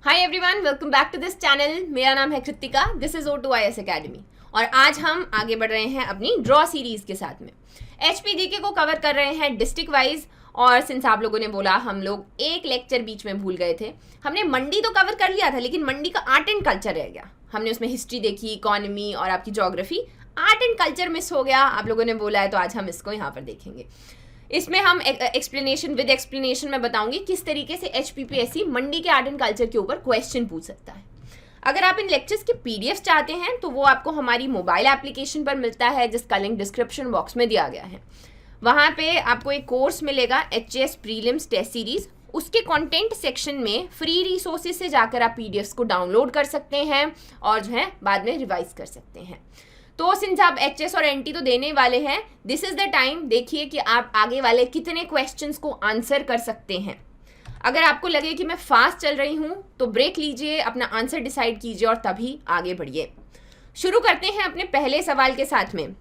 Hi everyone, welcome back to this channel. मेरा नाम है Kritika, this is O2IS academy और आज हम आगे बढ़ रहे हैं अपनी ड्रॉ सीरीज के साथ में। HPDK को कवर कर रहे हैं डिस्ट्रिक्ट वाइज। और सिंस आप लोगों ने बोला हम लोग एक लेक्चर बीच में भूल गए थे, हमने मंडी तो कवर कर लिया था लेकिन मंडी का आर्ट एंड कल्चर रह गया। हमने उसमें हिस्ट्री देखी, इकोनॉमी और आपकी geography, art and culture miss हो गया। आप लोगों ने बोला है तो आज हम इसको यहाँ पर देखेंगे। इसमें हम एक्सप्लेनेशन में बताऊंगी किस तरीके से HPPSC मंडी के आर्ट एंड कल्चर के ऊपर क्वेश्चन पूछ सकता है। अगर आप इन लेक्चर्स के PDF चाहते हैं तो वो आपको हमारी मोबाइल एप्लीकेशन पर मिलता है, जिसका लिंक डिस्क्रिप्शन बॉक्स में दिया गया है। वहाँ पे आपको एक कोर्स मिलेगा HS प्रीलिम्स टेस्ट सीरीज। उसके कंटेंट सेक्शन में फ्री रिसोर्सेज से जाकर आप PDFs को डाउनलोड कर सकते हैं और जो है बाद में रिवाइज कर सकते हैं। तो सिंस आप HS और NT तो देने वाले हैं, दिस इज द टाइम। देखिए कि आप आगे वाले कितने क्वेश्चंस को आंसर कर सकते हैं। अगर आपको लगे कि मैं फास्ट चल रही हूं तो ब्रेक लीजिए, अपना आंसर डिसाइड कीजिए और तभी आगे बढ़िए। शुरू करते हैं अपने पहले सवाल के साथ में।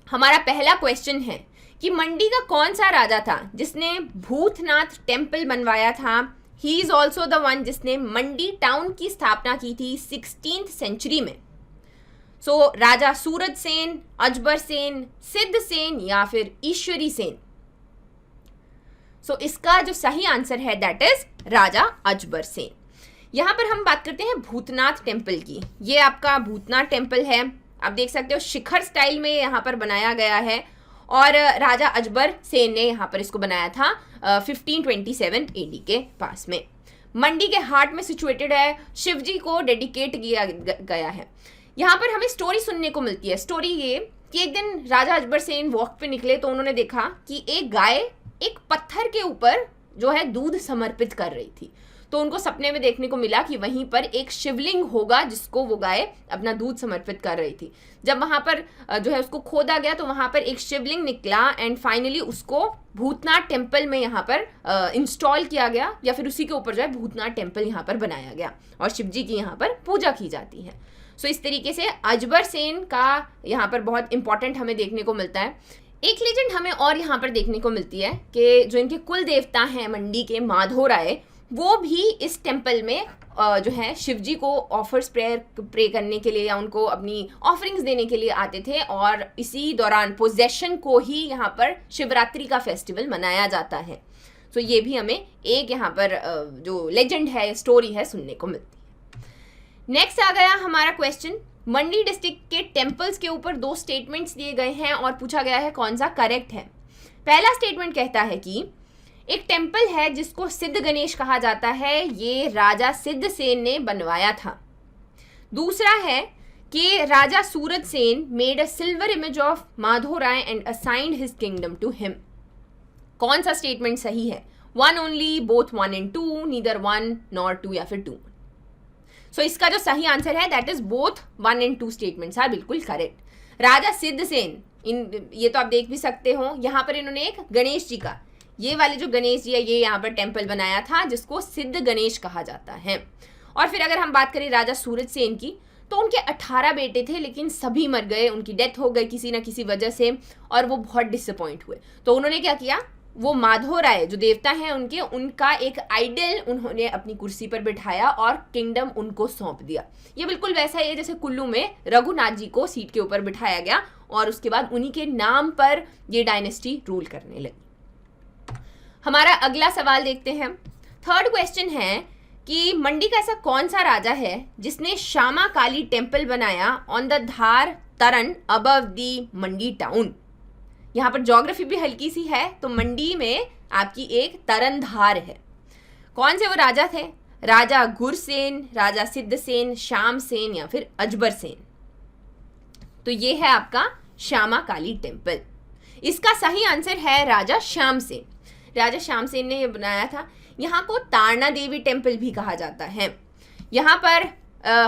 हमारा पहला क्वेश्चन है कि मंडी का कौन सा राजा था जिसने भूतनाथ टेम्पल बनवाया था। He is also the one जिसने मंडी टाउन की स्थापना की थी 16th सेंचुरी में। सो राजा सूरज सेन, अजबर सेन, सिद्ध सेन या फिर ईश्वरी सेन। सो इसका जो सही आंसर है दैट इज राजा अजबर सेन। यहां पर हम बात करते हैं भूतनाथ टेम्पल की। ये आपका भूतनाथ टेम्पल है, आप देख सकते हो शिखर स्टाइल में यहाँ पर बनाया गया है और राजा अजबर सेन ने यहाँ पर इसको बनाया था 1527 AD के पास में। मंडी के हार्ट में सिचुएटेड है, शिवजी को डेडिकेट किया गया है। यहाँ पर हमें स्टोरी सुनने को मिलती है। स्टोरी ये कि एक दिन राजा अजबर सेन वॉक पे निकले तो उन्होंने देखा कि एक गाय एक पत्थर के ऊपर जो है दूध समर्पित कर रही थी। तो उनको सपने में देखने को मिला कि वहीं पर एक शिवलिंग होगा जिसको वो गाय अपना दूध समर्पित कर रही थी। जब वहाँ पर जो है उसको खोदा गया तो वहाँ पर एक शिवलिंग निकला एंड फाइनली उसको भूतनाथ टेम्पल में यहाँ पर इंस्टॉल किया गया, या फिर उसी के ऊपर जो है भूतनाथ टेम्पल यहाँ पर बनाया गया और शिवजी की यहाँ पर पूजा की जाती है। सो इस तरीके से अजबर सेन का यहाँ पर बहुत इंपॉर्टेंट हमें देखने को मिलता है। एक लेजेंड हमें और यहाँ पर देखने को मिलती है कि जो इनके कुल देवता हैं मंडी के माधो राय, वो भी इस टेम्पल में जो है शिवजी को ऑफर्स प्रे करने के लिए या उनको अपनी ऑफरिंग्स देने के लिए आते थे और इसी दौरान पोजेशन को ही यहाँ पर शिवरात्रि का फेस्टिवल मनाया जाता है। सो ये भी हमें एक यहाँ पर जो लेजेंड है, स्टोरी है, सुनने को मिलती है। नेक्स्ट आ गया हमारा क्वेश्चन। मंडी डिस्ट्रिक्ट के टेम्पल्स के ऊपर 2 स्टेटमेंट्स दिए गए हैं और पूछा गया है कौन सा करेक्ट है। पहला स्टेटमेंट कहता है कि एक टेम्पल है जिसको सिद्ध गणेश कहा जाता है, ये राजा सिद्ध सेन ने बनवाया था। दूसरा है कि Raja Suraj Sen made a silver image of Madho Rai and assigned his kingdom to him. कौन सा स्टेटमेंट सही है? 1 only, both 1 and 2, neither 1 nor 2 या फिर 2। सो इसका जो सही आंसर है that is both 1 and 2 statements are बिल्कुल करेक्ट। राजा सिद्ध सेन, ये तो आप देख भी सकते हो, यहाँ पर इन्होंने एक गणेश जी का, ये वाले जो गणेश जी है, ये यहाँ पर टेम्पल बनाया था जिसको सिद्ध गणेश कहा जाता है। और फिर अगर हम बात करें राजा सूरज सेन की, तो उनके 18 बेटे थे लेकिन सभी मर गए, उनकी डेथ हो गई किसी ना किसी वजह से और वो बहुत डिसअपॉइंट हुए। तो उन्होंने क्या किया, वो माधो राय जो देवता हैं उनके, उनका एक आइडल उन्होंने अपनी कुर्सी पर बिठाया और किंगडम उनको सौंप दिया। ये बिल्कुल वैसा ही है जैसे कुल्लू में रघुनाथ जी को सीट के ऊपर बिठाया गया और उसके बाद उन्हीं के नाम पर ये डायनेस्टी रूल करने लगी। हमारा अगला सवाल देखते हैं। थर्ड क्वेश्चन है कि मंडी का ऐसा कौन सा राजा है जिसने श्यामा काली टेम्पल बनाया on the Dhar Tarna above the Mandi town. यहाँ पर ज्योग्राफी भी हल्की सी है, तो मंडी में आपकी एक तरन धार है। कौन से वो राजा थे? राजा गुरसेन, राजा सिद्ध सेन, श्याम सेन या फिर अजबर सेन। तो ये है आपका श्यामा काली टेम्पल। इसका सही आंसर है राजा श्याम सेन। राजा श्याम सेन ने ये बनाया था। यहाँ को तारना देवी टेम्पल भी कहा जाता है। यहाँ पर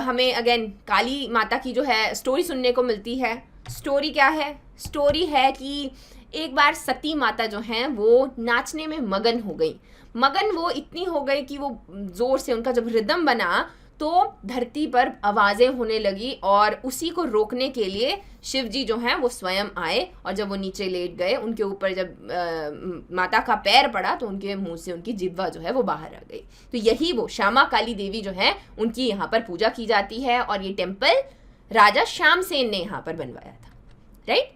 हमें अगेन काली माता की जो है स्टोरी सुनने को मिलती है। स्टोरी क्या है? स्टोरी है कि एक बार सती माता जो हैं वो नाचने में मगन हो गई। मगन वो इतनी हो गई कि वो जोर से, उनका जब रिदम बना तो धरती पर आवाज़ें होने लगी और उसी को रोकने के लिए शिव जी जो हैं वो स्वयं आए, और जब वो नीचे लेट गए उनके ऊपर जब माता का पैर पड़ा तो उनके मुंह से उनकी जिह्वा जो है वो बाहर आ गई। तो यही वो श्यामा काली देवी जो है उनकी यहाँ पर पूजा की जाती है, और ये टेम्पल राजा श्यामसेन ने यहाँ पर बनवाया था, राइट।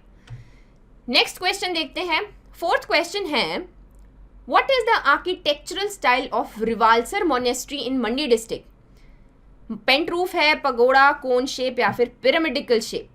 नेक्स्ट क्वेश्चन देखते हैं। फोर्थ क्वेश्चन है, what is the architectural style of Rewalsar monastery in Mandi district? Pent roof है, पगोड़ा, कोन शेप या फिर पिरामिडिकल शेप?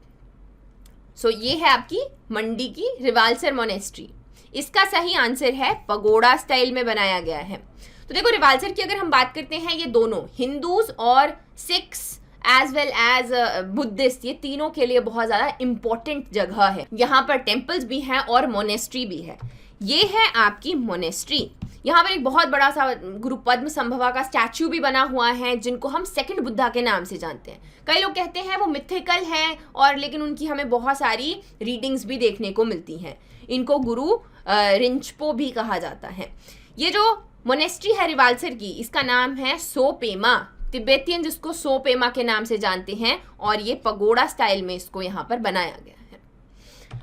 सो ये है आपकी मंडी की रिवाल्सर मोनेस्ट्री। इसका सही आंसर है पगोड़ा स्टाइल में बनाया गया है। तो देखो, रिवाल्सर की अगर हम बात करते हैं, ये दोनों हिंदूज और Sikhs as well as Buddhist, ये तीनों के लिए बहुत ज़्यादा इम्पोर्टेंट जगह है। यहाँ पर टेम्पल्स भी हैं और मोनेस्ट्री भी है। ये है आपकी मोनेस्ट्री। यहाँ पर एक बहुत बड़ा सा गुरु पद्म संभवा का स्टैचू भी बना हुआ है, जिनको हम सेकंड बुद्धा के नाम से जानते हैं। कई लोग कहते हैं वो मिथिकल है, और लेकिन उनकी हमें बहुत सारी रीडिंग्स भी देखने को मिलती हैं। इनको गुरु रिंचपो भी कहा जाता है। ये जो मोनेस्ट्री है रिवाल्सर की, इसका नाम है सोपेमा, तिब्बतियन जिसको सोपेमा के नाम से जानते हैं, और ये पगोड़ा स्टाइल में इसको यहाँ पर बनाया गया है।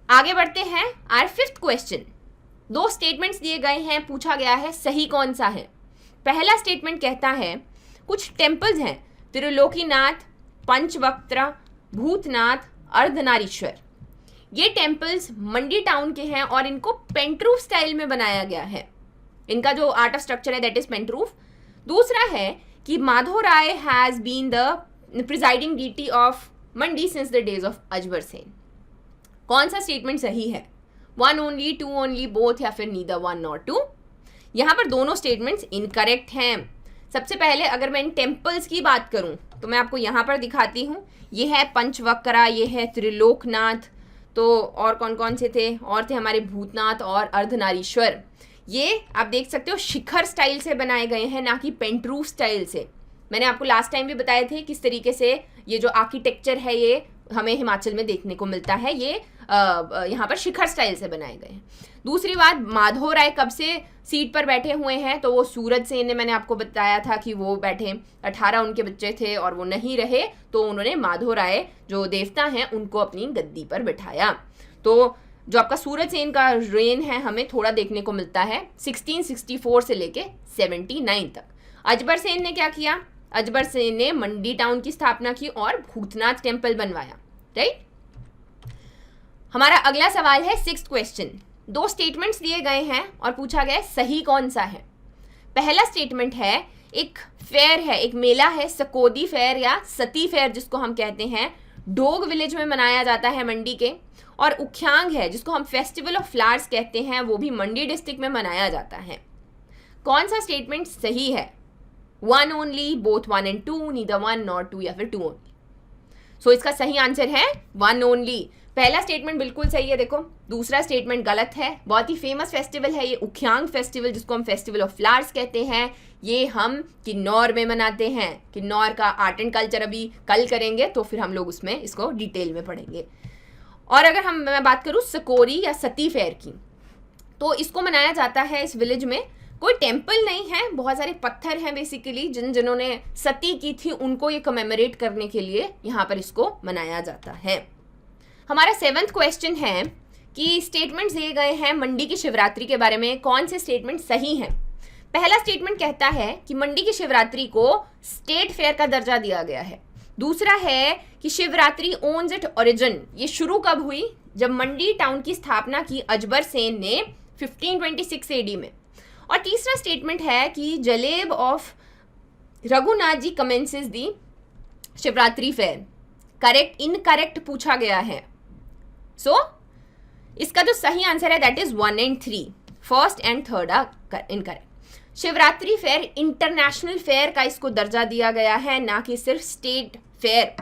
आगे बढ़ते हैं। आवर फिफ्थ क्वेश्चन, 2 स्टेटमेंट्स दिए गए हैं, पूछा गया है सही कौन सा है। पहला स्टेटमेंट कहता है कुछ टेम्पल्स हैं, त्रिलोकीनाथ, पंचवक्त्र, भूतनाथ, अर्धनारीश्वर। ये टेम्पल्स मंडी टाउन के हैं और इनको पेंटरूफ स्टाइल में बनाया गया है। इनका जो आर्ट ऑफ स्ट्रक्चर है दैट इज पेंटरूफ। दूसरा है कि माधो राय has been the presiding deity of Mandi since the days of Ajbar Sen. कौन सा स्टेटमेंट सही है? 1 ओनली, 2 ओनली, बोथ, या फिर नीदर 1 नॉर 2? यहाँ पर दोनों स्टेटमेंट्स इनकरेक्ट हैं। सबसे पहले अगर मैं इन टेम्पल्स की बात करूँ तो मैं आपको यहाँ पर दिखाती हूँ। ये है पंचवक्रा, ये है त्रिलोकनाथ, तो और कौन कौन से थे? और थे हमारे भूतनाथ और अर्धनारीश्वर। ये आप देख सकते हो शिखर स्टाइल से बनाए गए हैं, ना कि पेंटरूफ स्टाइल से। मैंने आपको लास्ट टाइम भी बताए थे किस तरीके से ये जो आर्किटेक्चर है ये हमें हिमाचल में देखने को मिलता है। ये यहाँ पर शिखर स्टाइल से बनाए गए हैं। दूसरी बात, माधो राय कब से सीट पर बैठे हुए हैं? तो वो सूरज सेन ने, मैंने आपको बताया था कि वो बैठे, 18 उनके बच्चे थे और वो नहीं रहे, तो उन्होंने माधो राय जो देवता हैं उनको अपनी गद्दी पर बिठाया। तो जो आपका सूरज सेन का रेन है हमें थोड़ा देखने को मिलता है 1664 से लेके 79 तक। अजबर सेन ने क्या किया? अजबर सेन ने मंडी टाउन की स्थापना की और भूतनाथ टेम्पल बनवाया, राइट। हमारा अगला सवाल है 6th क्वेश्चन। 2 स्टेटमेंट्स दिए गए हैं और पूछा गया है सही कौन सा है। पहला स्टेटमेंट है एक फेयर है, एक मेला है, सकोदी फेयर या सती फेयर जिसको हम कहते हैं, डोग विलेज में मनाया जाता है मंडी के। और उख्यांग है जिसको हम फेस्टिवल ऑफ फ्लावर्स कहते हैं, वो भी मंडी डिस्ट्रिक्ट में मनाया जाता है। कौन सा स्टेटमेंट सही है? 1 only, both 1 and 2, neither 1 nor 2, या फिर 2 ओनली? सो इसका सही आंसर है 1 ओनली। पहला स्टेटमेंट बिल्कुल सही है। देखो, दूसरा स्टेटमेंट गलत है। बहुत ही फेमस फेस्टिवल है ये उख्यांग फेस्टिवल, जिसको हम फेस्टिवल ऑफ फ्लावर्स कहते हैं। ये हम किन्नौर में मनाते हैं। किन्नौर का आर्ट एंड कल्चर अभी कल करेंगे, तो फिर हम लोग उसमें इसको डिटेल में पढ़ेंगे। और अगर मैं बात करूँ सकोरी या सती फेयर की, तो इसको मनाया जाता है इस विलेज में। कोई टेम्पल नहीं है, बहुत सारे पत्थर हैं बेसिकली, जिन्होंने सती की थी उनको ये कमेमोरेट करने के लिए यहाँ पर इसको मनाया जाता है। हमारा 7th क्वेश्चन है कि स्टेटमेंट्स दिए गए हैं मंडी की शिवरात्रि के बारे में, कौन से स्टेटमेंट सही हैं? पहला स्टेटमेंट कहता है कि मंडी की शिवरात्रि को स्टेट फेयर का दर्जा दिया गया है। दूसरा है कि शिवरात्रि ओन्स इट ओरिजिन, ये शुरू कब हुई? जब मंडी टाउन की स्थापना की अजबर सेन ने 1526 AD में। और तीसरा स्टेटमेंट है कि Jaleb of Raghunath ji commences the Shivratri fair. Correct incorrect पूछा गया है। सो इसका जो सही आंसर है that is 1 and 3, first and third are incorrect. Shivratri fair international fair का इसको दर्जा दिया गया है, ना कि सिर्फ स्टेट फेयर।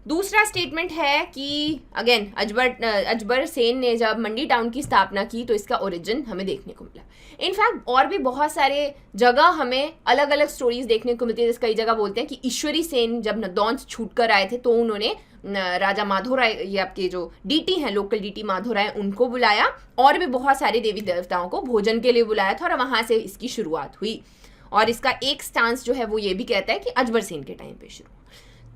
दूसरा स्टेटमेंट है कि अगेन अजबर सेन ने जब मंडी टाउन की स्थापना की तो इसका ओरिजिन हमें देखने को मिला। इनफैक्ट और भी बहुत सारे जगह हमें अलग अलग स्टोरीज देखने को मिलती है। जैसे कई जगह बोलते हैं कि ईश्वरी सेन जब नदौन से छूट कर आए थे तो उन्होंने राजा माधो राय, ये आपके जो डीटी हैं लोकल डीटी माधो राय, उनको बुलाया और भी बहुत सारे देवी देवताओं को भोजन के लिए बुलाया था और वहाँ से इसकी शुरुआत हुई। और इसका एक स्टांस जो है वो ये भी कहता है कि अजबर सेन के टाइम पे शुरू।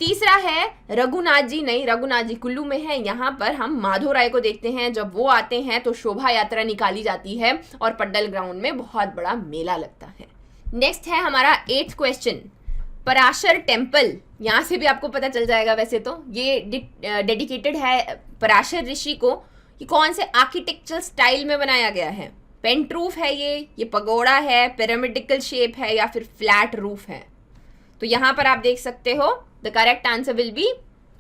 तीसरा है रघुनाथ जी, नहीं रघुनाथ जी कुल्लू में है, यहाँ पर हम माधव राय को देखते हैं। जब वो आते हैं तो शोभा यात्रा निकाली जाती है और पड्डल ग्राउंड में बहुत बड़ा मेला लगता है। नेक्स्ट है हमारा 8th क्वेश्चन, पराशर टेम्पल। यहाँ से भी आपको पता चल जाएगा वैसे तो, ये डेडिकेटेड है पराशर ऋषि को। ये कौन से आर्किटेक्चरल स्टाइल में बनाया गया है? पेंट रूफ है ये पगोड़ा है, पिरामिडिकल शेप है या फिर फ्लैट रूफ है? तो यहाँ पर आप देख सकते हो the correct answer will be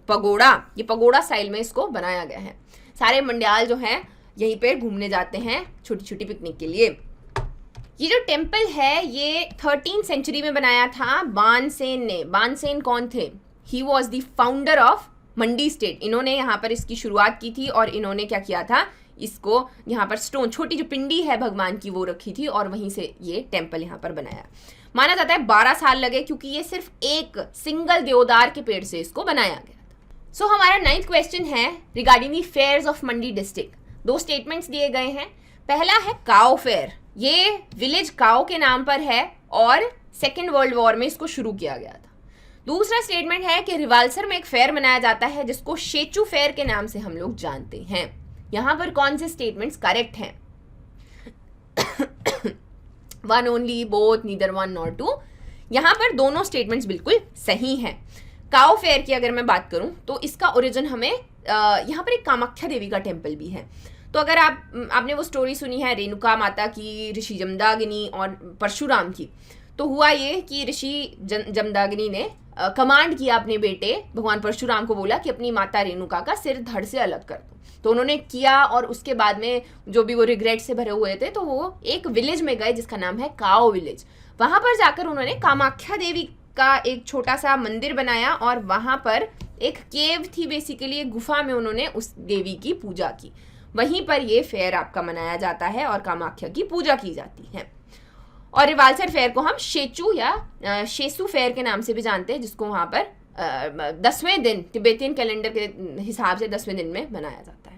pagoda. ये पगोड़ा स्टाइल में इसको बनाया गया है। सारे मंडियाल जो हैं यहीं पर घूमने जाते हैं छोटी छोटी पिकनिक के लिए। ये जो टेम्पल है ये 13th सेंचुरी में बनाया था बानसेन ने। बानसेन कौन थे? He was the founder of Mandi state. इन्होंने यहाँ पर इसकी शुरुआत की थी और इन्होंने क्या किया था, इसको यहाँ पर स्टोन, छोटी जो पिंडी है भगवान की, वो रखी थी और वहीं से ये टेम्पल यहाँ पर बनाया। माना जाता है 12 साल लगे क्योंकि ये सिर्फ एक सिंगल देवदार के पेड़ से इसको बनाया गया था। सो हमारा 9th क्वेश्चन है regarding the fairs of Mandi district. 2 statements दिए गए हैं। पहला है काओ फेयर, ये विलेज काओ के नाम पर है और सेकेंड वर्ल्ड वॉर में इसको शुरू किया गया था। दूसरा स्टेटमेंट है कि रिवाल्सर में एक फेयर मनाया जाता है जिसको शेचू फेयर के नाम से हम लोग जानते हैं। यहाँ पर कौन से स्टेटमेंट्स करेक्ट हैं? 1 ओनली, बोथ, नीदर 1 नॉर 2। यहाँ पर दोनों स्टेटमेंट्स बिल्कुल सही हैं। काओ फेयर की अगर मैं बात करूँ तो इसका ओरिजिन हमें यहाँ पर एक कामाख्या देवी का टेम्पल भी है। तो अगर आपने वो स्टोरी सुनी है रेणुका माता की, ऋषि जमदाग्नि और परशुराम की, तो हुआ ये कि ऋषि जमदाग्नि ने कमांड किया अपने बेटे भगवान परशुराम को, बोला कि अपनी माता रेणुका का सिर धड़ से अलग कर दो। तो उन्होंने किया और उसके बाद में जो भी वो रिग्रेट से भरे हुए थे तो वो एक विलेज में गए जिसका नाम है काओ विलेज। वहाँ पर जाकर उन्होंने कामाख्या देवी का एक छोटा सा मंदिर बनाया और वहाँ पर एक केव थी, बेसिकली एक गुफा में उन्होंने उस देवी की पूजा की। वहीं पर ये फेयर आपका मनाया जाता है और कामाख्या की पूजा की जाती है। और रिवाल्सर फेयर को हम शेचू या शेसू फेयर के नाम से भी जानते हैं, जिसको वहाँ पर 10वें दिन तिब्बतियन कैलेंडर के हिसाब से 10वें दिन में मनाया जाता है।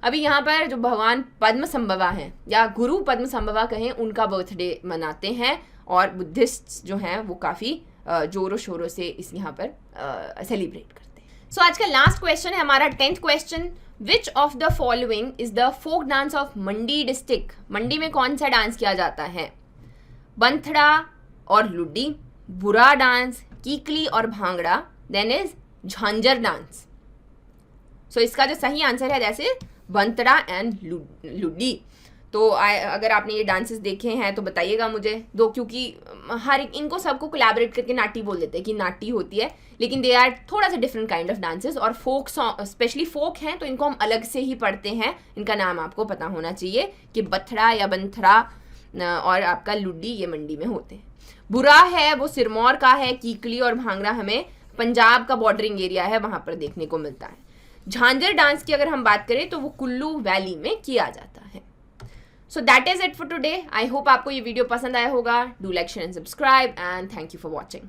अभी यहाँ पर जो भगवान पद्म संभवा हैं या गुरु पद्म संभवा कहें, उनका बर्थडे मनाते हैं और बुद्धिस्ट जो हैं वो काफ़ी जोरों शोरों से इस यहाँ पर सेलिब्रेट करते हैं। सो आज का लास्ट क्वेश्चन है हमारा 10th question, which of the following is the folk dance of Mandi district? Mandi में कौन सा डांस किया जाता है? बंथड़ा और लुड्डी, बुरा डांस, कीकली और bhangra, then is Jhanjhar dance. सो इसका जो सही आंसर है जैसे बंथड़ा एंड लुड्डी। तो अगर आपने ये डांसेस देखे हैं तो बताइएगा मुझे दो, क्योंकि हर इनको सबको कोलैबोरेट करके नाटी बोल देते हैं कि नाटी होती है, लेकिन दे आर थोड़ा सा डिफरेंट काइंड ऑफ डांसेस। और फोक सॉन्ग स्पेशली फोक हैं तो इनको हम अलग से ही पढ़ते हैं। इनका नाम आपको पता होना चाहिए कि बथड़ा या बंथड़ा और आपका लुड्डी ये मंडी में होते हैं। बुरा है वो सिरमौर का है, कीकली और भांगड़ा हमें पंजाब का बॉर्डरिंग एरिया है, वहाँ पर देखने को मिलता है। झांझर डांस की अगर हम बात करें तो वो कुल्लू वैली में किया जाता है। So that is it for today. I hope आपको ये वीडियो पसंद आया होगा। Do like, share and subscribe and thank you for watching.